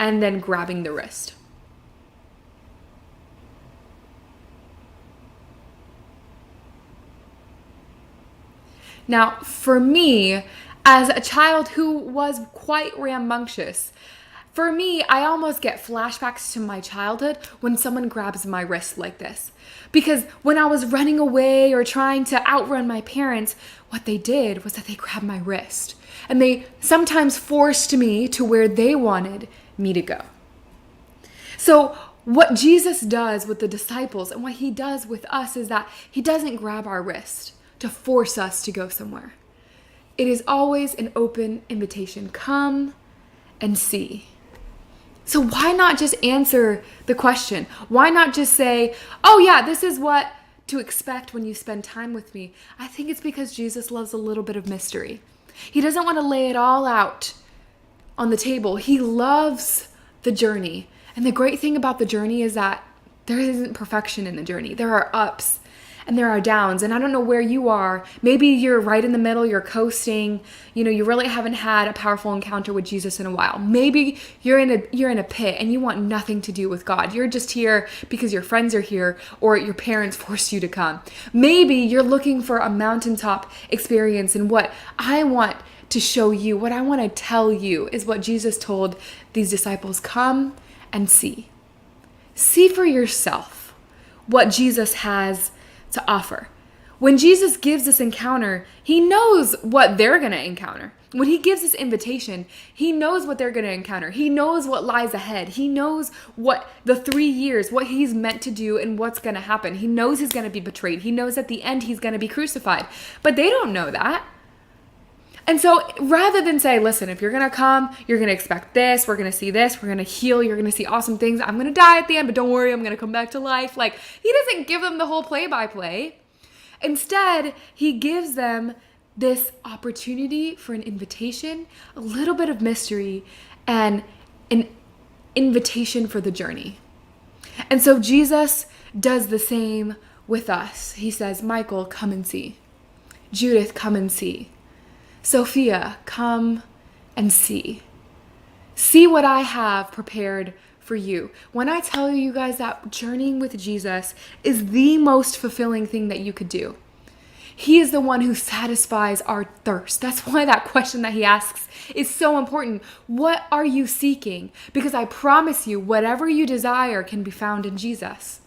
and then grabbing the wrist. Now, for me, as a child who was quite rambunctious, for me, I almost get flashbacks to my childhood when someone grabs my wrist like this. Because when I was running away or trying to outrun my parents, what they did was that they grabbed my wrist. And they sometimes forced me to where they wanted me to go. So what Jesus does with the disciples and what he does with us is that he doesn't grab our wrist to force us to go somewhere. It is always an open invitation. Come and see. So why not just answer the question? Why not just say, oh yeah, this is what to expect when you spend time with me? I think it's because Jesus loves a little bit of mystery. He doesn't want to lay it all out on the table. He loves the journey. And the great thing about the journey is that there isn't perfection in the journey. There are ups and there are downs. And I don't know where you are. Maybe you're right in the middle, you're coasting. You really haven't had a powerful encounter with Jesus in a while. Maybe you're in a pit and you want nothing to do with God. You're just here because your friends are here or your parents forced you to come. Maybe you're looking for a mountaintop experience, and what I want to show you, what I want to tell you is what Jesus told these disciples: come and see. See for yourself what Jesus has to offer. When Jesus gives this encounter, he knows what they're going to encounter. When he gives this invitation, he knows what they're going to encounter. He knows what lies ahead. He knows what the 3 years, what he's meant to do and what's going to happen. He knows he's going to be betrayed. He knows at the end he's going to be crucified. But they don't know that. And so rather than say, listen, if you're going to come, you're going to expect this, we're going to see this, we're going to heal, you're going to see awesome things, I'm going to die at the end, but don't worry, I'm going to come back to life. Like, he doesn't give them the whole play-by-play. Instead, he gives them this opportunity for an invitation, a little bit of mystery, and an invitation for the journey. And so Jesus does the same with us. He says, Michael, come and see. Judith, come and see. Sophia, come and see. See what I have prepared for you. When I tell you guys that journeying with Jesus is the most fulfilling thing that you could do. He is the one who satisfies our thirst. That's why that question that he asks is so important. What are you seeking? Because I promise you, whatever you desire can be found in Jesus.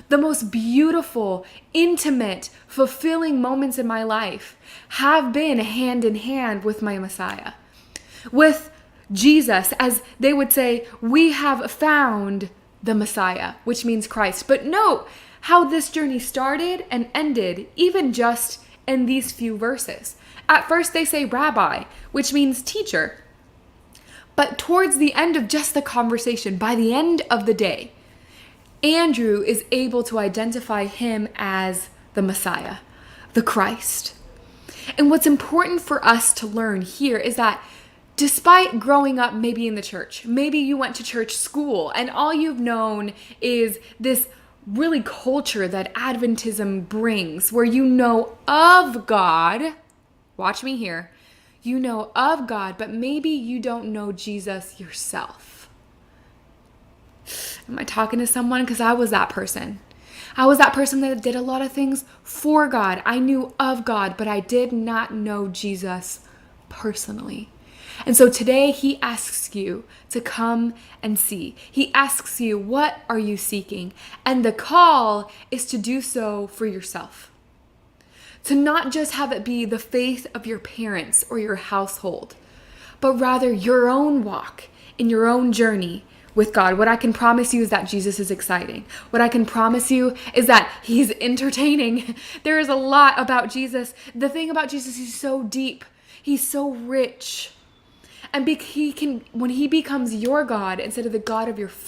The most beautiful, intimate, fulfilling moments in my life have been hand in hand with my Messiah. With Jesus, as they would say, we have found the Messiah, which means Christ. But note how this journey started and ended, even just in these few verses. At first they say rabbi, which means teacher. But towards the end of just the conversation, by the end of the day, Andrew is able to identify him as the Messiah, the Christ. And what's important for us to learn here is that despite growing up maybe in the church, maybe you went to church school and all you've known is this really culture that Adventism brings, where you know of God, watch me here, you know of God, but maybe you don't know Jesus yourself. Am I talking to someone? Because I was that person. I was that person that did a lot of things for God. I knew of God, but I did not know Jesus personally. And so today he asks you to come and see. He asks you, what are you seeking? And the call is to do so for yourself. To not just have it be the faith of your parents or your household, but rather your own walk in your own journey with God. What I can promise you is that Jesus is exciting. What I can promise you is that he's entertaining. There is a lot about Jesus. The thing about Jesus, he's so deep. He's so rich. And when he becomes your God instead of the God of your